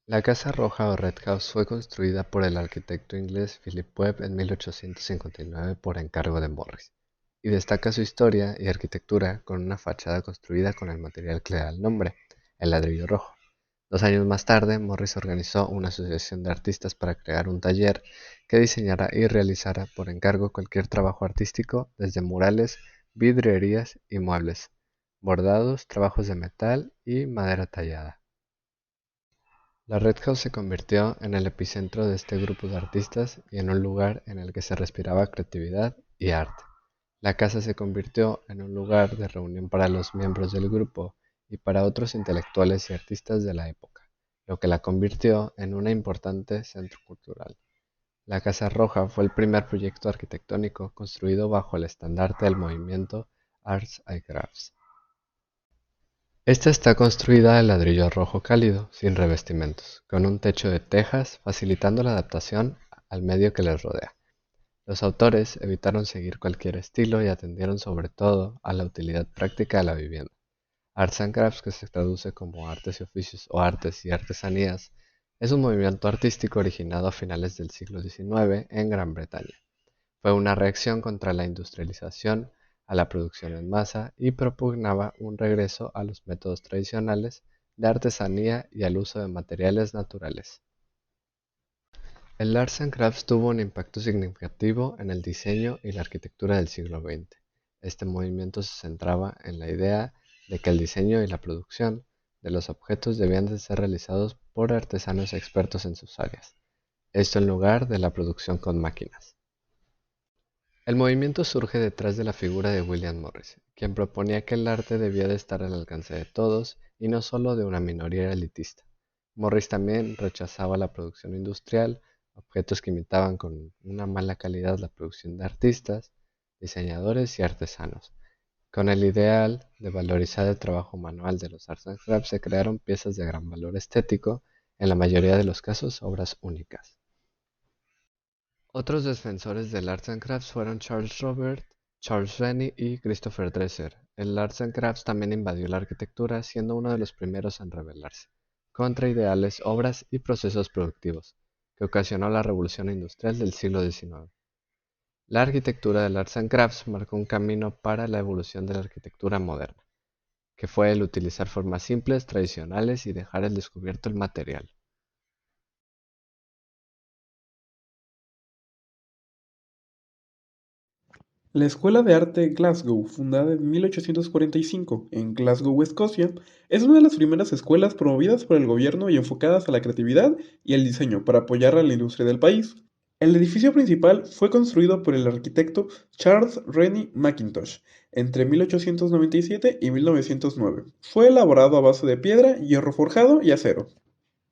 La Casa Roja o Red House fue construida por el arquitecto inglés Philip Webb en 1859 por encargo de Morris, y destaca su historia y arquitectura con una fachada construida con el material que le da el nombre, el ladrillo rojo. 2 años más tarde, Morris organizó una asociación de artistas para crear un taller que diseñara y realizara por encargo cualquier trabajo artístico, desde murales, vidrieras y muebles, bordados, trabajos de metal y madera tallada. La Red House se convirtió en el epicentro de este grupo de artistas y en un lugar en el que se respiraba creatividad y arte. La casa se convirtió en un lugar de reunión para los miembros del grupo y para otros intelectuales y artistas de la época, lo que la convirtió en un importante centro cultural. La Casa Roja fue el primer proyecto arquitectónico construido bajo el estandarte del movimiento Arts and Crafts. Esta está construida de ladrillo rojo cálido, sin revestimientos, con un techo de tejas, facilitando la adaptación al medio que les rodea. Los autores evitaron seguir cualquier estilo y atendieron sobre todo a la utilidad práctica de la vivienda. Arts and Crafts, que se traduce como artes y oficios o artes y artesanías, es un movimiento artístico originado a finales del siglo XIX en Gran Bretaña. Fue una reacción contra la industrialización, a la producción en masa y propugnaba un regreso a los métodos tradicionales de artesanía y al uso de materiales naturales. El Arts and Crafts tuvo un impacto significativo en el diseño y la arquitectura del siglo XX. Este movimiento se centraba en la idea de que el diseño y la producción de los objetos debían de ser realizados por artesanos expertos en sus áreas, esto en lugar de la producción con máquinas. El movimiento surge detrás de la figura de William Morris, quien proponía que el arte debía de estar al alcance de todos y no solo de una minoría elitista. Morris también rechazaba la producción industrial, objetos que imitaban con una mala calidad la producción de artistas, diseñadores y artesanos. Con el ideal de valorizar el trabajo manual de los arts and crafts se crearon piezas de gran valor estético, en la mayoría de los casos obras únicas. Otros defensores del Arts and Crafts fueron Charles Robert, Charles Rennie y Christopher Dresser. El Arts and Crafts también invadió la arquitectura, siendo uno de los primeros en rebelarse contra ideales, obras y procesos productivos, que ocasionó la revolución industrial del siglo XIX. La arquitectura del Arts and Crafts marcó un camino para la evolución de la arquitectura moderna, que fue el utilizar formas simples, tradicionales y dejar al descubierto el material. La Escuela de Arte Glasgow, fundada en 1845 en Glasgow, Escocia, es una de las primeras escuelas promovidas por el gobierno y enfocadas a la creatividad y el diseño para apoyar a la industria del país. El edificio principal fue construido por el arquitecto Charles Rennie Mackintosh entre 1897 y 1909. Fue elaborado a base de piedra, hierro forjado y acero.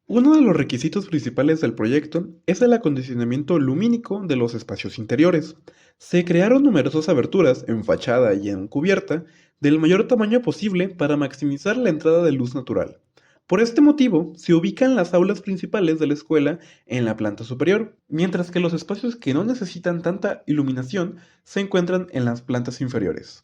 Uno de los requisitos principales del proyecto es el acondicionamiento lumínico de los espacios interiores. Se crearon numerosas aberturas en fachada y en cubierta del mayor tamaño posible para maximizar la entrada de luz natural. Por este motivo, se ubican las aulas principales de la escuela en la planta superior, mientras que los espacios que no necesitan tanta iluminación se encuentran en las plantas inferiores.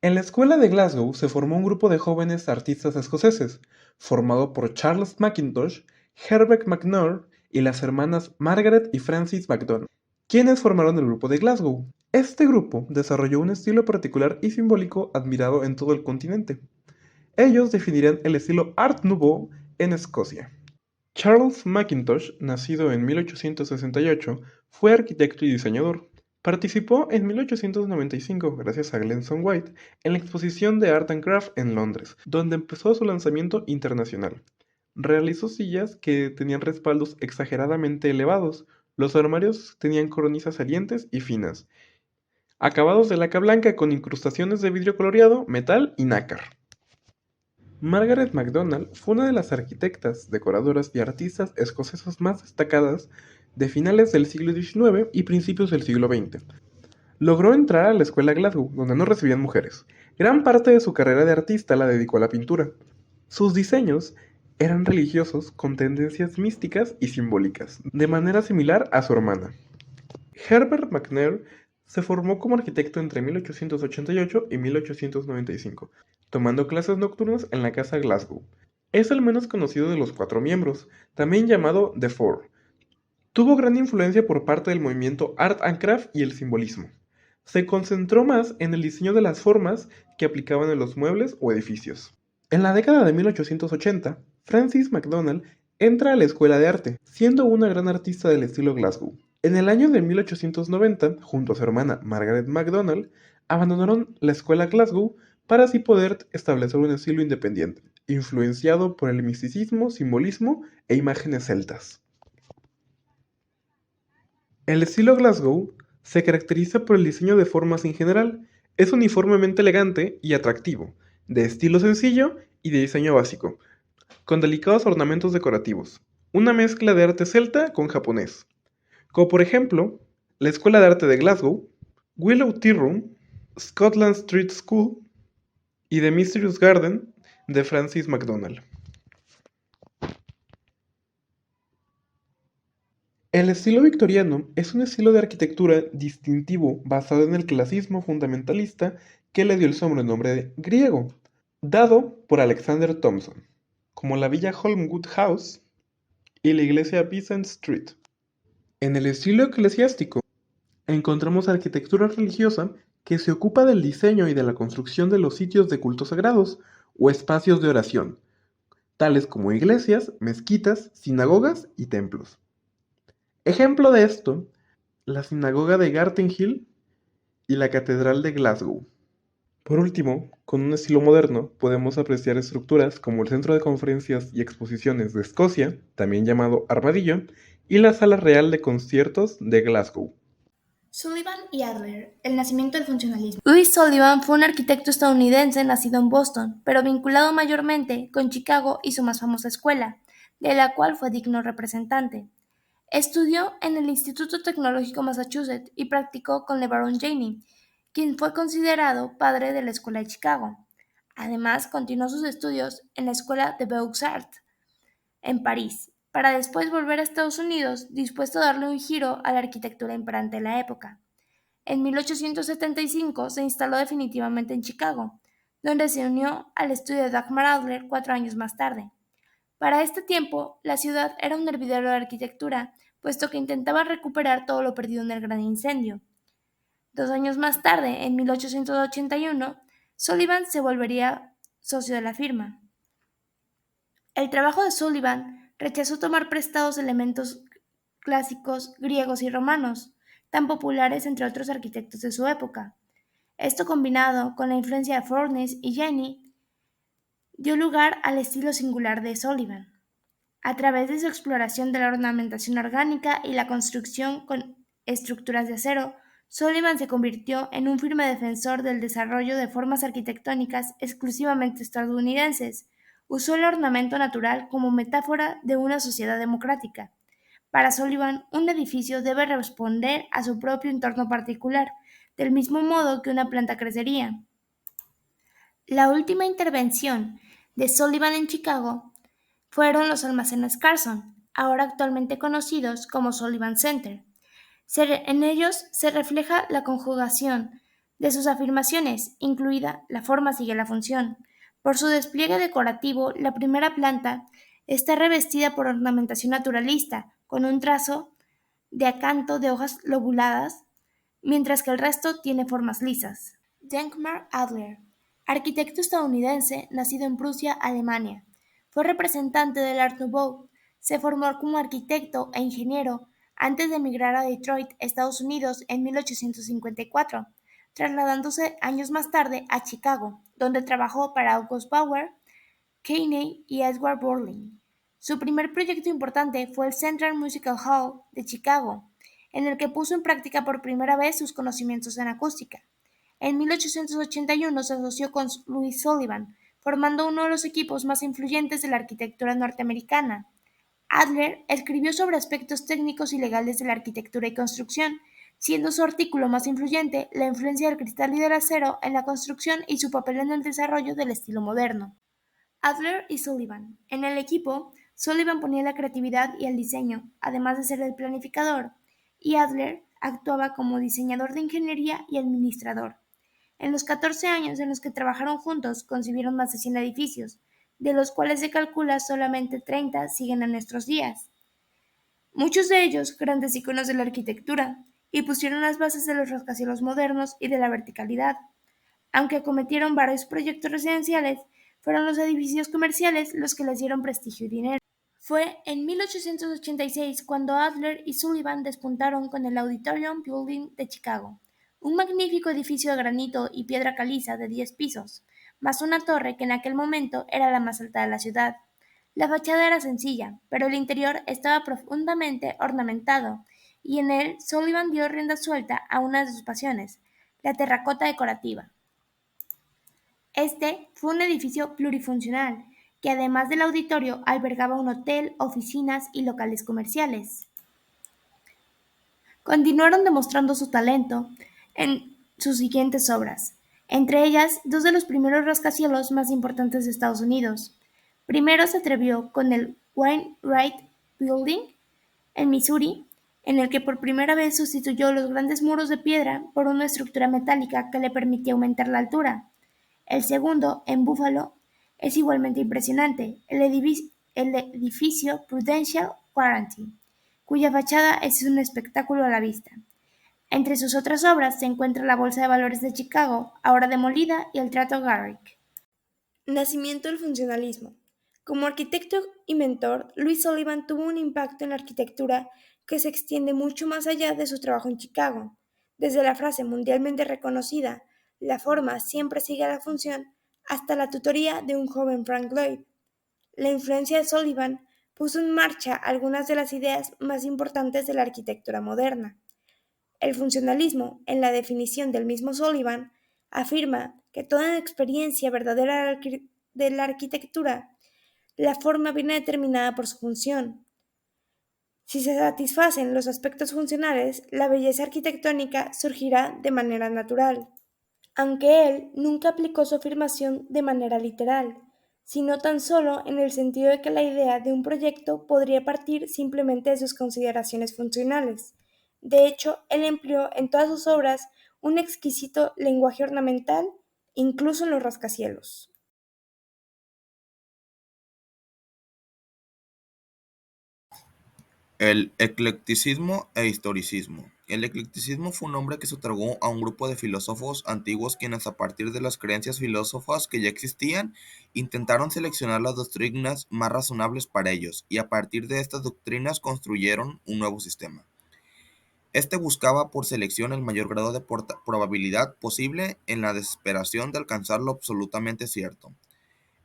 En la escuela de Glasgow se formó un grupo de jóvenes artistas escoceses, formado por Charles Mackintosh, Herbert McNair y las hermanas Margaret y Frances MacDonald, quienes formaron el grupo de Glasgow. Este grupo desarrolló un estilo particular y simbólico admirado en todo el continente. Ellos definirían el estilo Art Nouveau en Escocia. Charles Mackintosh, nacido en 1868, fue arquitecto y diseñador. Participó en 1895, gracias a Glenson White, en la exposición de Art and Craft en Londres, donde empezó su lanzamiento internacional. Realizó sillas que tenían respaldos exageradamente elevados. Los armarios tenían cornisas salientes y finas, acabados de laca blanca con incrustaciones de vidrio coloreado, metal y nácar. Margaret MacDonald fue una de las arquitectas, decoradoras y artistas escocesas más destacadas de finales del siglo XIX y principios del siglo XX. Logró entrar a la escuela Glasgow, donde no recibían mujeres. Gran parte de su carrera de artista la dedicó a la pintura. Sus diseños eran religiosos con tendencias místicas y simbólicas, de manera similar a su hermana. Herbert McNair se formó como arquitecto entre 1888 y 1895, tomando clases nocturnas en la Casa Glasgow. Es el menos conocido de los 4 miembros, también llamado The Four. Tuvo gran influencia por parte del movimiento Art and Craft y el simbolismo. Se concentró más en el diseño de las formas que aplicaban en los muebles o edificios. En la década de 1880, Frances McDonald entra a la escuela de arte, siendo una gran artista del estilo Glasgow. En el año de 1890, junto a su hermana Margaret MacDonald, abandonaron la escuela Glasgow para así poder establecer un estilo independiente, influenciado por el misticismo, simbolismo e imágenes celtas. El estilo Glasgow se caracteriza por el diseño de formas en general. Es uniformemente elegante y atractivo, de estilo sencillo y de diseño básico, con delicados ornamentos decorativos, una mezcla de arte celta con japonés, como por ejemplo la Escuela de Arte de Glasgow, Willow Tea Room, Scotland Street School y The Mysterious Garden de Frances MacDonald. El estilo victoriano es un estilo de arquitectura distintivo basado en el clasismo fundamentalista que le dio el sobrenombre de griego, dado por Alexander Thomson, como la villa Holmwood House y la iglesia Besant Street. En el estilo eclesiástico encontramos arquitectura religiosa que se ocupa del diseño y de la construcción de los sitios de cultos sagrados o espacios de oración, tales como iglesias, mezquitas, sinagogas y templos. Ejemplo de esto, la sinagoga de Garden Hill y la catedral de Glasgow. Por último, con un estilo moderno, podemos apreciar estructuras como el Centro de Conferencias y Exposiciones de Escocia, también llamado Armadillo, y la Sala Real de Conciertos de Glasgow. Sullivan y Adler, el nacimiento del funcionalismo. Louis Sullivan fue un arquitecto estadounidense nacido en Boston, pero vinculado mayormente con Chicago y su más famosa escuela, de la cual fue digno representante. Estudió en el Instituto Tecnológico Massachusetts y practicó con LeBaron James, quien fue considerado padre de la Escuela de Chicago. Además, continuó sus estudios en la Escuela de Beaux-Arts en París, para después volver a Estados Unidos, dispuesto a darle un giro a la arquitectura imperante de la época. En 1875 se instaló definitivamente en Chicago, donde se unió al estudio de Dagmar Adler 4 años más tarde. Para este tiempo, la ciudad era un hervidero de arquitectura, puesto que intentaba recuperar todo lo perdido en el gran incendio. 2 años más tarde, en 1881, Sullivan se volvería socio de la firma. El trabajo de Sullivan rechazó tomar prestados elementos clásicos griegos y romanos, tan populares entre otros arquitectos de su época. Esto combinado con la influencia de Fornes y Jenny dio lugar al estilo singular de Sullivan. A través de su exploración de la ornamentación orgánica y la construcción con estructuras de acero, Sullivan se convirtió en un firme defensor del desarrollo de formas arquitectónicas exclusivamente estadounidenses. Usó el ornamento natural como metáfora de una sociedad democrática. Para Sullivan, un edificio debe responder a su propio entorno particular, del mismo modo que una planta crecería. La última intervención de Sullivan en Chicago fueron los almacenes Carson, ahora actualmente conocidos como Sullivan Center. En ellos se refleja la conjugación de sus afirmaciones, incluida la forma sigue la función. Por su despliegue decorativo, la primera planta está revestida por ornamentación naturalista, con un trazo de acanto de hojas lobuladas, mientras que el resto tiene formas lisas. Dagmar Adler, arquitecto estadounidense nacido en Prusia, Alemania, fue representante del Art Nouveau. Se formó como arquitecto e ingeniero antes de emigrar a Detroit, Estados Unidos, en 1854, trasladándose años más tarde a Chicago, donde trabajó para August Bauer, Kenney y Edward Burling. Su primer proyecto importante fue el Central Musical Hall de Chicago, en el que puso en práctica por primera vez sus conocimientos en acústica. En 1881 se asoció con Louis Sullivan, formando uno de los equipos más influyentes de la arquitectura norteamericana. Adler escribió sobre aspectos técnicos y legales de la arquitectura y construcción, siendo su artículo más influyente la influencia del cristal y del acero en la construcción y su papel en el desarrollo del estilo moderno. Adler y Sullivan. En el equipo, Sullivan ponía la creatividad y el diseño, además de ser el planificador, y Adler actuaba como diseñador de ingeniería y administrador. En los 14 años en los que trabajaron juntos, concibieron más de 100 edificios, de los cuales se calcula solamente 30 siguen a nuestros días. Muchos de ellos grandes iconos de la arquitectura, y pusieron las bases de los rascacielos modernos y de la verticalidad. Aunque acometieron varios proyectos residenciales, fueron los edificios comerciales los que les dieron prestigio y dinero. Fue en 1886 cuando Adler y Sullivan despuntaron con el Auditorium Building de Chicago, un magnífico edificio de granito y piedra caliza de 10 pisos, más una torre que en aquel momento era la más alta de la ciudad. La fachada era sencilla, pero el interior estaba profundamente ornamentado, y en él Sullivan dio rienda suelta a una de sus pasiones, la terracota decorativa. Este fue un edificio plurifuncional, que además del auditorio albergaba un hotel, oficinas y locales comerciales. Continuaron demostrando su talento en sus siguientes obras, entre ellas dos de los primeros rascacielos más importantes de Estados Unidos. Primero se atrevió con el Wainwright Building en Missouri, en el que por primera vez sustituyó los grandes muros de piedra por una estructura metálica que le permitía aumentar la altura. El segundo, en Buffalo, es igualmente impresionante, el edificio Prudential Guaranty, cuya fachada es un espectáculo a la vista. Entre sus otras obras se encuentra la Bolsa de Valores de Chicago, ahora demolida, y el Teatro Garrick. Nacimiento del funcionalismo. Como arquitecto y mentor, Louis Sullivan tuvo un impacto en la arquitectura que se extiende mucho más allá de su trabajo en Chicago. Desde la frase mundialmente reconocida, "la forma siempre sigue a la función", hasta la tutoría de un joven Frank Lloyd. La influencia de Sullivan puso en marcha algunas de las ideas más importantes de la arquitectura moderna. El funcionalismo, en la definición del mismo Sullivan, afirma que toda experiencia verdadera de la arquitectura, la forma viene determinada por su función. Si se satisfacen los aspectos funcionales, la belleza arquitectónica surgirá de manera natural. Aunque él nunca aplicó su afirmación de manera literal, sino tan solo en el sentido de que la idea de un proyecto podría partir simplemente de sus consideraciones funcionales. De hecho, él empleó en todas sus obras un exquisito lenguaje ornamental, incluso en los rascacielos. El eclecticismo e historicismo. El eclecticismo fue un nombre que se otorgó a un grupo de filósofos antiguos quienes, a partir de las creencias filosóficas que ya existían, intentaron seleccionar las doctrinas más razonables para ellos, y a partir de estas doctrinas construyeron un nuevo sistema. Este buscaba por selección el mayor grado de probabilidad posible en la desesperación de alcanzar lo absolutamente cierto.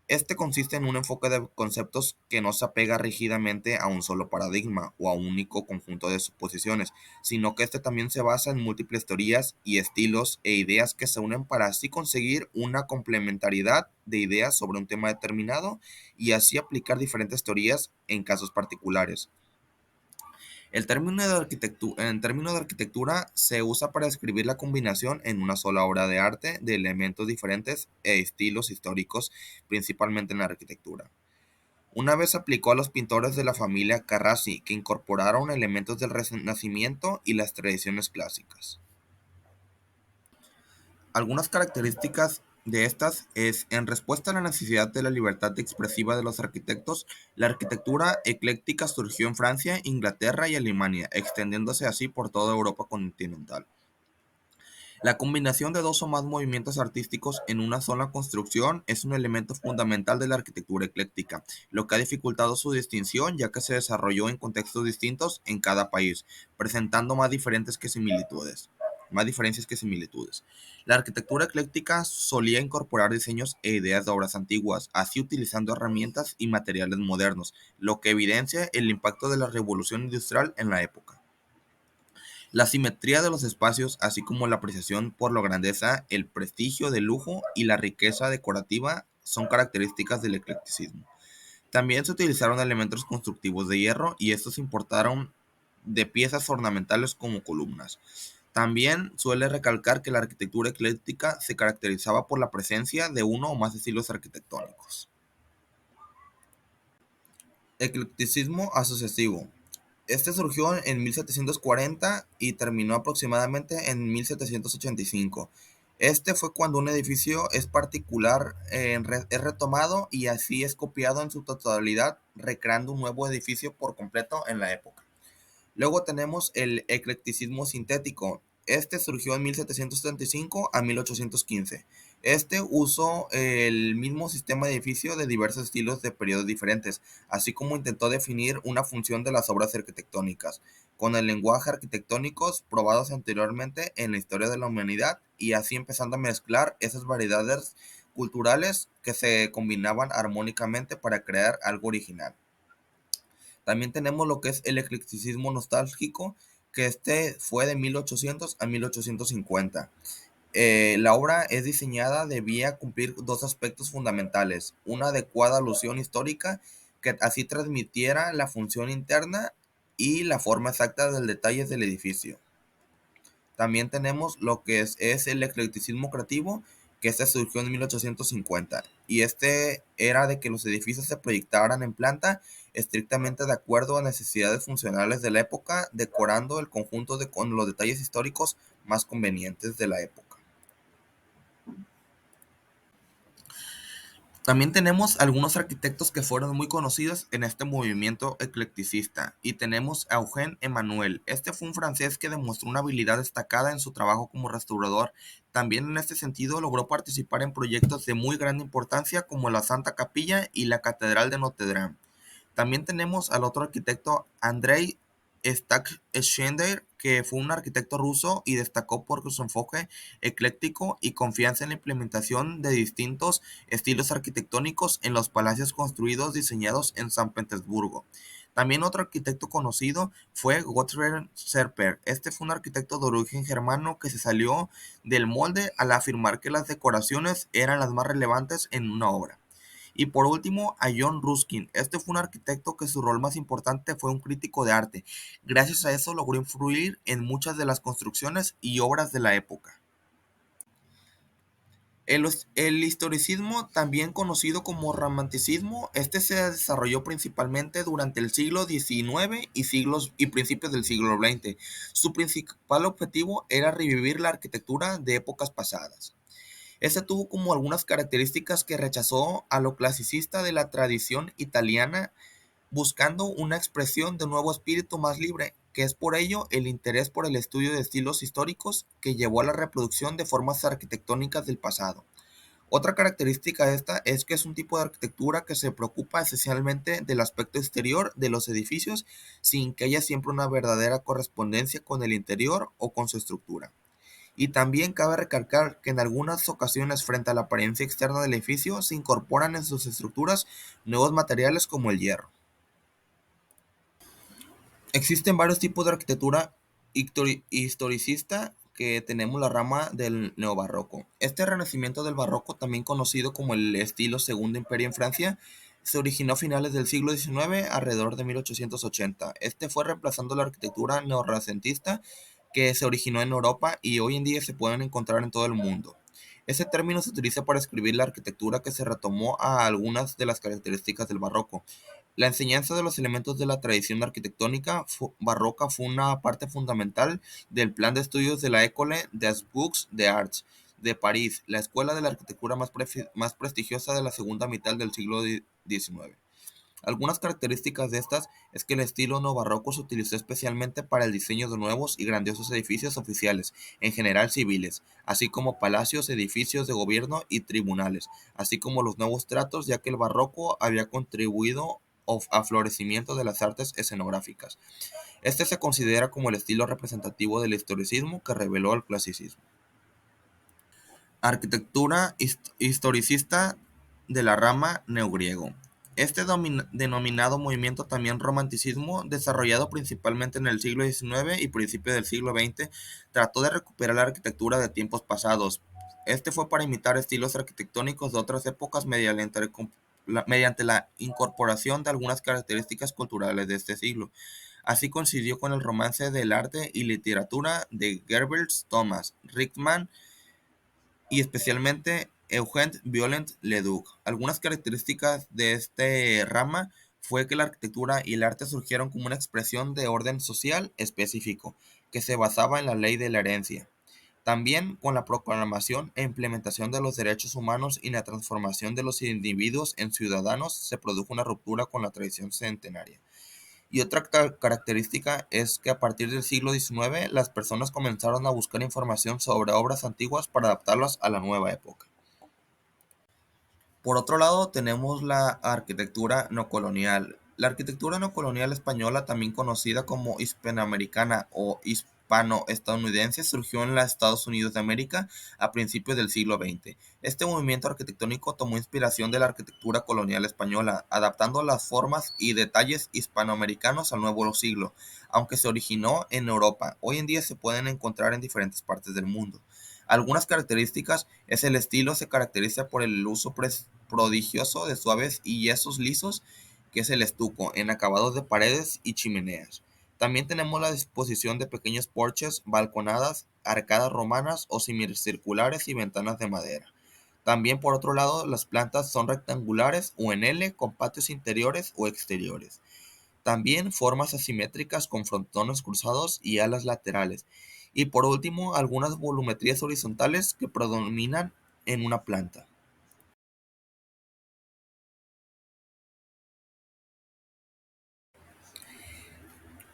Este consiste en un enfoque de conceptos que no se apega rígidamente a un solo paradigma o a un único conjunto de suposiciones, sino que este también se basa en múltiples teorías y estilos e ideas que se unen para así conseguir una complementariedad de ideas sobre un tema determinado y así aplicar diferentes teorías en casos particulares. En términos de arquitectura se usa para describir la combinación en una sola obra de arte de elementos diferentes e estilos históricos, principalmente en la arquitectura. Una vez se aplicó a los pintores de la familia Carracci, que incorporaron elementos del Renacimiento y las tradiciones clásicas. Algunas características de estas es, en respuesta a la necesidad de la libertad expresiva de los arquitectos, la arquitectura ecléctica surgió en Francia, Inglaterra y Alemania, extendiéndose así por toda Europa continental. La combinación de dos o más movimientos artísticos en una sola construcción es un elemento fundamental de la arquitectura ecléctica, lo que ha dificultado su distinción ya que se desarrolló en contextos distintos en cada país, presentando más diferencias que similitudes. La arquitectura ecléctica solía incorporar diseños e ideas de obras antiguas, así utilizando herramientas y materiales modernos, lo que evidencia el impacto de la revolución industrial en la época. La simetría de los espacios, así como la apreciación por la grandeza, el prestigio del lujo y la riqueza decorativa son características del eclecticismo. También se utilizaron elementos constructivos de hierro y estos se importaron de piezas ornamentales como columnas. También suele recalcar que la arquitectura ecléctica se caracterizaba por la presencia de uno o más estilos arquitectónicos. Eclecticismo asociativo. Este surgió en 1740 y terminó aproximadamente en 1785. Este fue cuando un edificio es particular, es retomado y así es copiado en su totalidad, recreando un nuevo edificio por completo en la época. Luego tenemos el eclecticismo sintético. Este surgió en 1775 a 1815. Este usó el mismo sistema de edificio de diversos estilos de periodos diferentes, así como intentó definir una función de las obras arquitectónicas, con el lenguaje arquitectónicos probados anteriormente en la historia de la humanidad y así empezando a mezclar esas variedades culturales que se combinaban armónicamente para crear algo original. También tenemos lo que es el eclecticismo nostálgico, que este fue de 1800 a 1850. La obra es diseñada, debía cumplir dos aspectos fundamentales: una adecuada alusión histórica, que así transmitiera la función interna y la forma exacta del detalle del edificio. También tenemos lo que es el eclecticismo creativo, que este surgió en 1850, y este era de que los edificios se proyectaran en planta estrictamente de acuerdo a necesidades funcionales de la época, decorando el conjunto con los detalles históricos más convenientes de la época. También tenemos algunos arquitectos que fueron muy conocidos en este movimiento eclecticista, y tenemos a Eugène Emmanuel. Este fue un francés que demostró una habilidad destacada en su trabajo como restaurador. También en este sentido logró participar en proyectos de muy gran importancia como la Santa Capilla y la Catedral de Notre Dame. También tenemos al otro arquitecto, Andrei Stachschneider, que fue un arquitecto ruso y destacó por su enfoque ecléctico y confianza en la implementación de distintos estilos arquitectónicos en los palacios construidos diseñados en San Petersburgo. También otro arquitecto conocido fue Gottfried Serper. Este fue un arquitecto de origen germano que se salió del molde al afirmar que las decoraciones eran las más relevantes en una obra. Y por último, a John Ruskin. Este fue un arquitecto que su rol más importante fue un crítico de arte. Gracias a eso logró influir en muchas de las construcciones y obras de la época. El historicismo, también conocido como romanticismo, este se desarrolló principalmente durante el siglo XIX y principios del siglo XX. Su principal objetivo era revivir la arquitectura de épocas pasadas. Este tuvo como algunas características que rechazó a lo clasicista de la tradición italiana, buscando una expresión de un nuevo espíritu más libre, que es por ello el interés por el estudio de estilos históricos que llevó a la reproducción de formas arquitectónicas del pasado. Otra característica de esta es que es un tipo de arquitectura que se preocupa esencialmente del aspecto exterior de los edificios, sin que haya siempre una verdadera correspondencia con el interior o con su estructura. Y también cabe recalcar que en algunas ocasiones, frente a la apariencia externa del edificio, se incorporan en sus estructuras nuevos materiales como el hierro. Existen varios tipos de arquitectura historicista, que tenemos la rama del neobarroco. Este renacimiento del barroco, también conocido como el estilo Segundo Imperio en Francia, se originó a finales del siglo XIX, alrededor de 1880. Este fue reemplazando la arquitectura neorrenacentista que se originó en Europa y hoy en día se pueden encontrar en todo el mundo. Este término se utiliza para describir la arquitectura que se retomó a algunas de las características del barroco. La enseñanza de los elementos de la tradición arquitectónica barroca fue una parte fundamental del plan de estudios de la École des Beaux-Arts de París, la escuela de la arquitectura más prestigiosa de la segunda mitad del siglo XIX. Algunas características de estas es que el estilo neobarroco se utilizó especialmente para el diseño de nuevos y grandiosos edificios oficiales, en general civiles, así como palacios, edificios de gobierno y tribunales, así como los nuevos tratos, ya que el barroco había contribuido a florecimiento de las artes escenográficas. Este se considera como el estilo representativo del historicismo que reveló al clasicismo. Arquitectura historicista de la rama neogriego. Este denominado movimiento también romanticismo, desarrollado principalmente en el siglo XIX y principios del siglo XX, trató de recuperar la arquitectura de tiempos pasados. Este fue para imitar estilos arquitectónicos de otras épocas mediante la incorporación de algunas características culturales de este siglo. Así coincidió con el romance del arte y literatura de Goebbels, Thomas Rickman y especialmente Eugène Viollet-le-Duc. Algunas características de este rama fue que la arquitectura y el arte surgieron como una expresión de orden social específico, que se basaba en la ley de la herencia. También con la proclamación e implementación de los derechos humanos y la transformación de los individuos en ciudadanos se produjo una ruptura con la tradición centenaria. Y otra característica es que a partir del siglo XIX las personas comenzaron a buscar información sobre obras antiguas para adaptarlas a la nueva época. Por otro lado, tenemos la arquitectura no colonial. La arquitectura no colonial española, también conocida como hispanoamericana o hispano-estadounidense, surgió en los Estados Unidos de América a principios del siglo XX. Este movimiento arquitectónico tomó inspiración de la arquitectura colonial española, adaptando las formas y detalles hispanoamericanos al nuevo siglo, aunque se originó en Europa. Hoy en día se pueden encontrar en diferentes partes del mundo. Algunas características es el estilo se caracteriza por el uso prodigioso de suaves y yesos lisos, que es el estuco, en acabados de paredes y chimeneas. También tenemos la disposición de pequeños porches, balconadas, arcadas romanas o semicirculares y ventanas de madera. También por otro lado, las plantas son rectangulares o en L con patios interiores o exteriores. También formas asimétricas con frontones cruzados y alas laterales. Y por último, algunas volumetrías horizontales que predominan en una planta.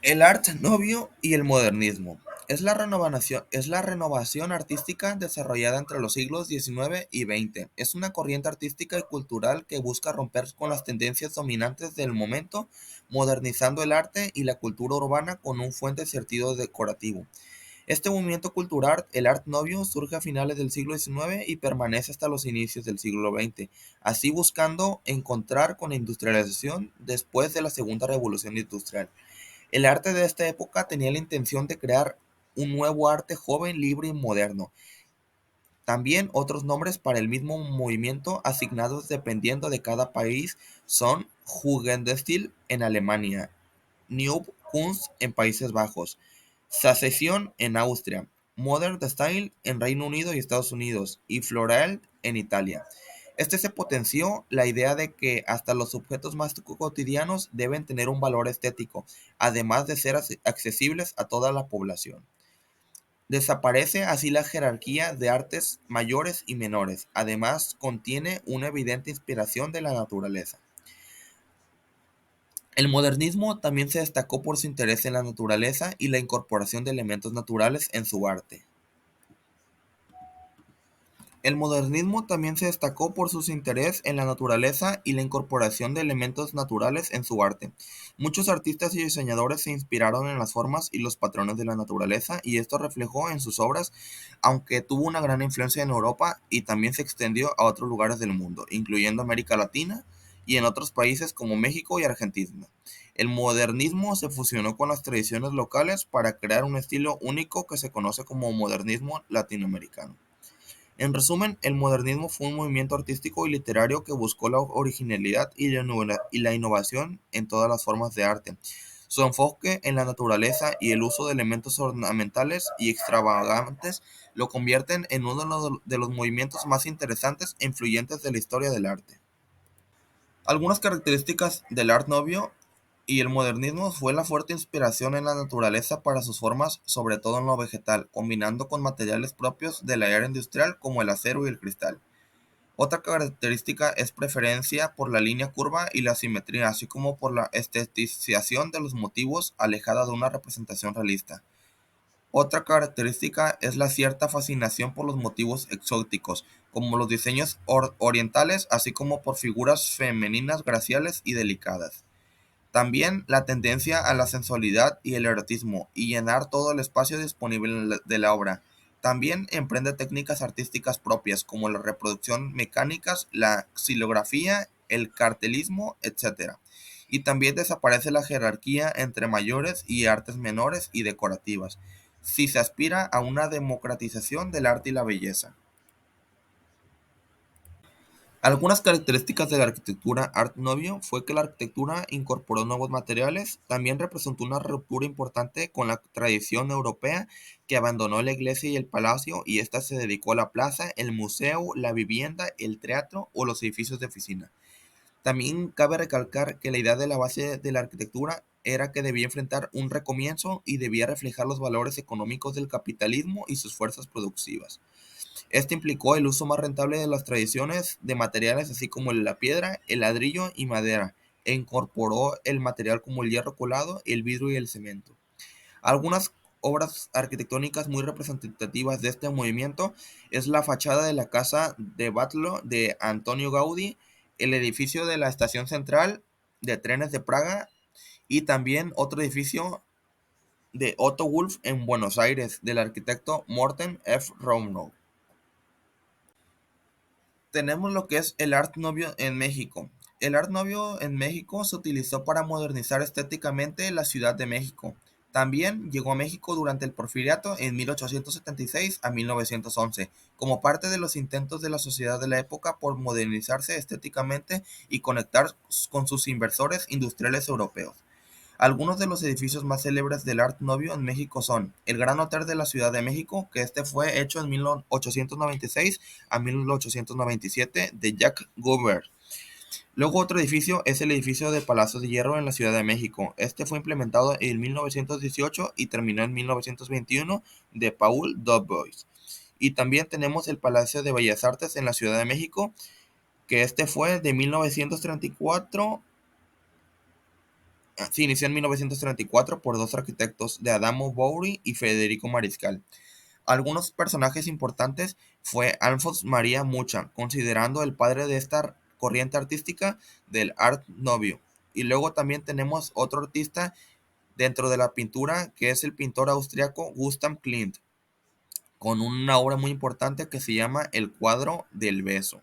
El Art Nouveau y el modernismo. Es la renovación artística desarrollada entre los siglos XIX y XX. Es una corriente artística y cultural que busca romper con las tendencias dominantes del momento, modernizando el arte y la cultura urbana con un fuerte sentido decorativo. Este movimiento cultural, el Art Nouveau, surge a finales del siglo XIX y permanece hasta los inicios del siglo XX, así buscando encontrar con la industrialización después de la Segunda Revolución Industrial. El arte de esta época tenía la intención de crear un nuevo arte joven, libre y moderno. También otros nombres para el mismo movimiento asignados dependiendo de cada país son Jugendstil en Alemania, Nieuwe Kunst en Países Bajos, Secession en Austria, Modern Style en Reino Unido y Estados Unidos y Floral en Italia. Este se potenció la idea de que hasta los objetos más cotidianos deben tener un valor estético, además de ser accesibles a toda la población. Desaparece así la jerarquía de artes mayores y menores, además contiene una evidente inspiración de la naturaleza. El modernismo también se destacó por su interés en la naturaleza y la incorporación de elementos naturales en su arte. El modernismo también se destacó por su interés en la naturaleza y la incorporación de elementos naturales en su arte. Muchos artistas y diseñadores se inspiraron en las formas y los patrones de la naturaleza y esto reflejó en sus obras, aunque tuvo una gran influencia en Europa y también se extendió a otros lugares del mundo, incluyendo América Latina y en otros países como México y Argentina. El modernismo se fusionó con las tradiciones locales para crear un estilo único que se conoce como modernismo latinoamericano. En resumen, el modernismo fue un movimiento artístico y literario que buscó la originalidad y la innovación en todas las formas de arte. Su enfoque en la naturaleza y el uso de elementos ornamentales y extravagantes lo convierten en uno de los movimientos más interesantes e influyentes de la historia del arte. Algunas características del Art Nouveau y el modernismo fue la fuerte inspiración en la naturaleza para sus formas, sobre todo en lo vegetal, combinando con materiales propios de la era industrial como el acero y el cristal. Otra característica es preferencia por la línea curva y la simetría, así como por la estetización de los motivos alejada de una representación realista. Otra característica es la cierta fascinación por los motivos exóticos, como los diseños orientales, así como por figuras femeninas graciales y delicadas. También la tendencia a la sensualidad y el erotismo, y llenar todo el espacio disponible de la obra. También emprende técnicas artísticas propias, como la reproducción mecánicas, la xilografía, el cartelismo, etc. Y también desaparece la jerarquía entre mayores y artes menores y decorativas, si se aspira a una democratización del arte y la belleza. Algunas características de la arquitectura Art Nouveau fue que la arquitectura incorporó nuevos materiales, también representó una ruptura importante con la tradición europea que abandonó la iglesia y el palacio y ésta se dedicó a la plaza, el museo, la vivienda, el teatro o los edificios de oficina. También cabe recalcar que la idea de la base de la arquitectura era que debía enfrentar un recomienzo y debía reflejar los valores económicos del capitalismo y sus fuerzas productivas. Este implicó el uso más rentable de las tradiciones de materiales así como la piedra, el ladrillo y madera, e incorporó el material como el hierro colado, el vidrio y el cemento. Algunas obras arquitectónicas muy representativas de este movimiento es la fachada de la Casa de Batlló de Antonio Gaudí, el edificio de la Estación Central de Trenes de Praga y también otro edificio de Otto Wolff en Buenos Aires del arquitecto Morten F. Rohnow. Tenemos lo que es el Art Nouveau en México. El Art Nouveau en México se utilizó para modernizar estéticamente la Ciudad de México. También llegó a México durante el Porfiriato en 1876 a 1911, como parte de los intentos de la sociedad de la época por modernizarse estéticamente y conectar con sus inversores industriales europeos. Algunos de los edificios más célebres del Art Nouveau en México son el Gran Hotel de la Ciudad de México, que fue hecho en 1896 a 1897 de Jacques Goubert. Luego otro edificio es el edificio de Palacio de Hierro en la Ciudad de México. Este fue implementado en 1918 y terminó en 1921 de Paul Dubois. Y también tenemos el Palacio de Bellas Artes en la Ciudad de México, que fue de 1934. Se inició en 1934 por dos arquitectos, de Adamo Boury y Federico Mariscal. Algunos personajes importantes fue Alphonse María Mucha, considerando el padre de esta corriente artística del Art Nouveau. Y luego también tenemos otro artista dentro de la pintura, que es el pintor austriaco Gustav Klimt, con una obra muy importante que se llama El cuadro del beso.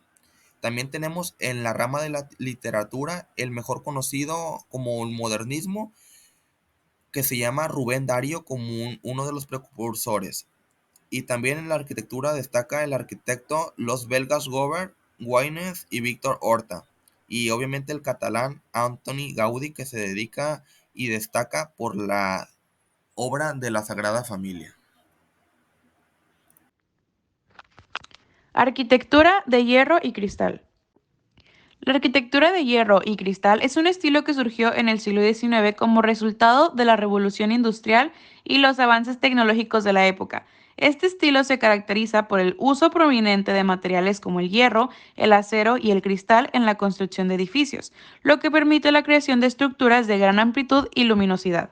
También tenemos en la rama de la literatura el mejor conocido como el modernismo, que se llama Rubén Darío como uno de los precursores. Y también en la arquitectura destaca el arquitecto los belgas Gobert, Güeñes y Víctor Horta. Y obviamente el catalán Antoni Gaudí, que se dedica y destaca por la obra de la Sagrada Familia. Arquitectura de hierro y cristal. La arquitectura de hierro y cristal es un estilo que surgió en el siglo XIX como resultado de la revolución industrial y los avances tecnológicos de la época. Este estilo se caracteriza por el uso prominente de materiales como el hierro, el acero y el cristal en la construcción de edificios, lo que permite la creación de estructuras de gran amplitud y luminosidad.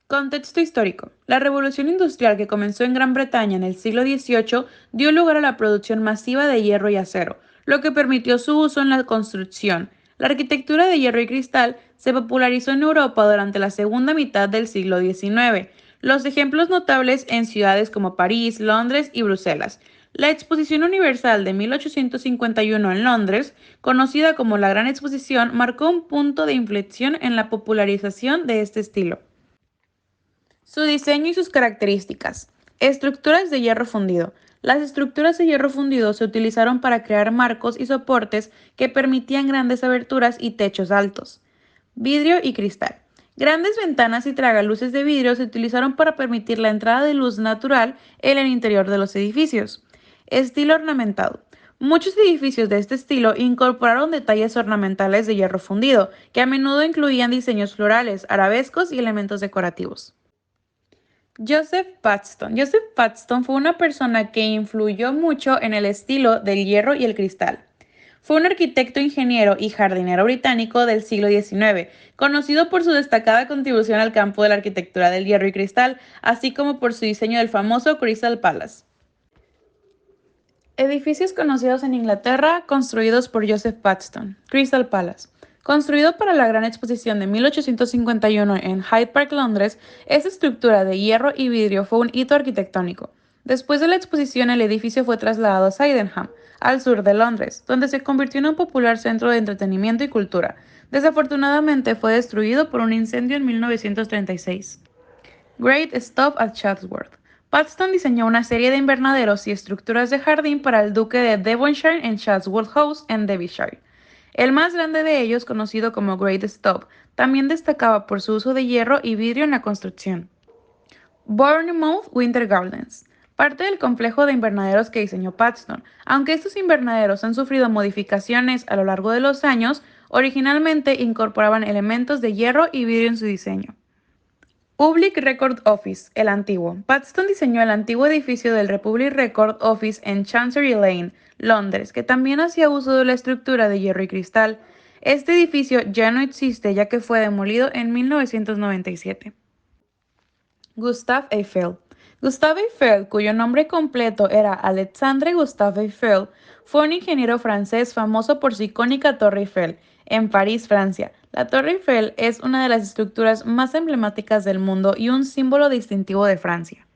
Contexto histórico. La revolución industrial que comenzó en Gran Bretaña en el siglo XVIII dio lugar a la producción masiva de hierro y acero, lo que permitió su uso en la construcción. La arquitectura de hierro y cristal se popularizó en Europa durante la segunda mitad del siglo XIX. Los ejemplos notables en ciudades como París, Londres y Bruselas. La Exposición Universal de 1851 en Londres, conocida como la Gran Exposición, marcó un punto de inflexión en la popularización de este estilo. Su diseño y sus características. Estructuras de hierro fundido. Las estructuras de hierro fundido se utilizaron para crear marcos y soportes que permitían grandes aberturas y techos altos. Vidrio y cristal. Grandes ventanas y tragaluces de vidrio se utilizaron para permitir la entrada de luz natural en el interior de los edificios. Estilo ornamentado. Muchos edificios de este estilo incorporaron detalles ornamentales de hierro fundido, que a menudo incluían diseños florales, arabescos y elementos decorativos. Joseph Paxton. Joseph Paxton fue una persona que influyó mucho en el estilo del hierro y el cristal. Fue un arquitecto, ingeniero y jardinero británico del siglo XIX, conocido por su destacada contribución al campo de la arquitectura del hierro y cristal, así como por su diseño del famoso Crystal Palace. Edificios conocidos en Inglaterra construidos por Joseph Paxton. Crystal Palace. Construido para la Gran Exposición de 1851 en Hyde Park, Londres, esta estructura de hierro y vidrio fue un hito arquitectónico. Después de la exposición, el edificio fue trasladado a Sydenham, al sur de Londres, donde se convirtió en un popular centro de entretenimiento y cultura. Desafortunadamente, fue destruido por un incendio en 1936. Great Stop at Chatsworth. Paxton diseñó una serie de invernaderos y estructuras de jardín para el duque de Devonshire en Chatsworth House, en Derbyshire. El más grande de ellos, conocido como Great Stop, también destacaba por su uso de hierro y vidrio en la construcción. Bournemouth Winter Gardens. Parte del complejo de invernaderos que diseñó Paxton. Aunque estos invernaderos han sufrido modificaciones a lo largo de los años, Originalmente incorporaban elementos de hierro y vidrio en su diseño. Public Record Office, el antiguo. Paxton diseñó el antiguo edificio del Republic Record Office en Chancery Lane, Londres, que también hacía uso de la estructura de hierro y cristal. Este edificio ya no existe ya que fue demolido en 1997. Gustave Eiffel. Gustave Eiffel, cuyo nombre completo era Alexandre Gustave Eiffel, fue un ingeniero francés famoso por su icónica Torre Eiffel, en París, Francia. La Torre Eiffel es una de las estructuras más emblemáticas del mundo y un símbolo distintivo de Francia.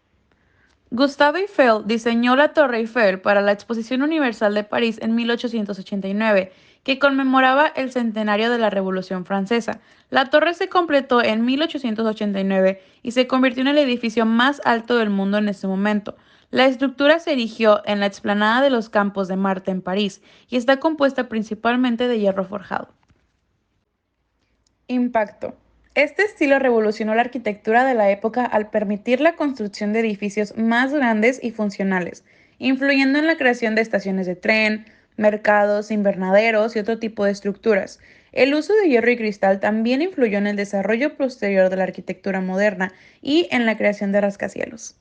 Gustave Eiffel diseñó la Torre Eiffel para la Exposición Universal de París en 1889, que conmemoraba el centenario de la Revolución Francesa. La torre se completó en 1889 y se convirtió en el edificio más alto del mundo en ese momento. La estructura se erigió en la explanada de los Campos de Marte en París y está compuesta principalmente de hierro forjado. Impacto. Este estilo revolucionó la arquitectura de la época al permitir la construcción de edificios más grandes y funcionales, influyendo en la creación de estaciones de tren, mercados, invernaderos y otro tipo de estructuras. El uso de hierro y cristal también influyó en el desarrollo posterior de la arquitectura moderna y en la creación de rascacielos.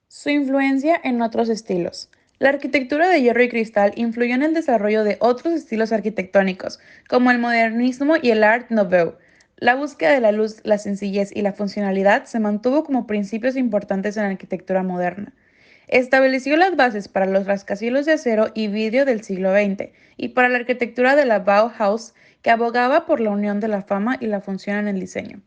Su influencia en otros estilos. La arquitectura de hierro y cristal influyó en el desarrollo de otros estilos arquitectónicos, como el modernismo y el Art Nouveau. La búsqueda de la luz, la sencillez y la funcionalidad se mantuvo como principios importantes en la arquitectura moderna. Estableció las bases para los rascacielos de acero y vidrio del siglo XX y para la arquitectura de la Bauhaus, que abogaba por la unión de la forma y la función en el diseño.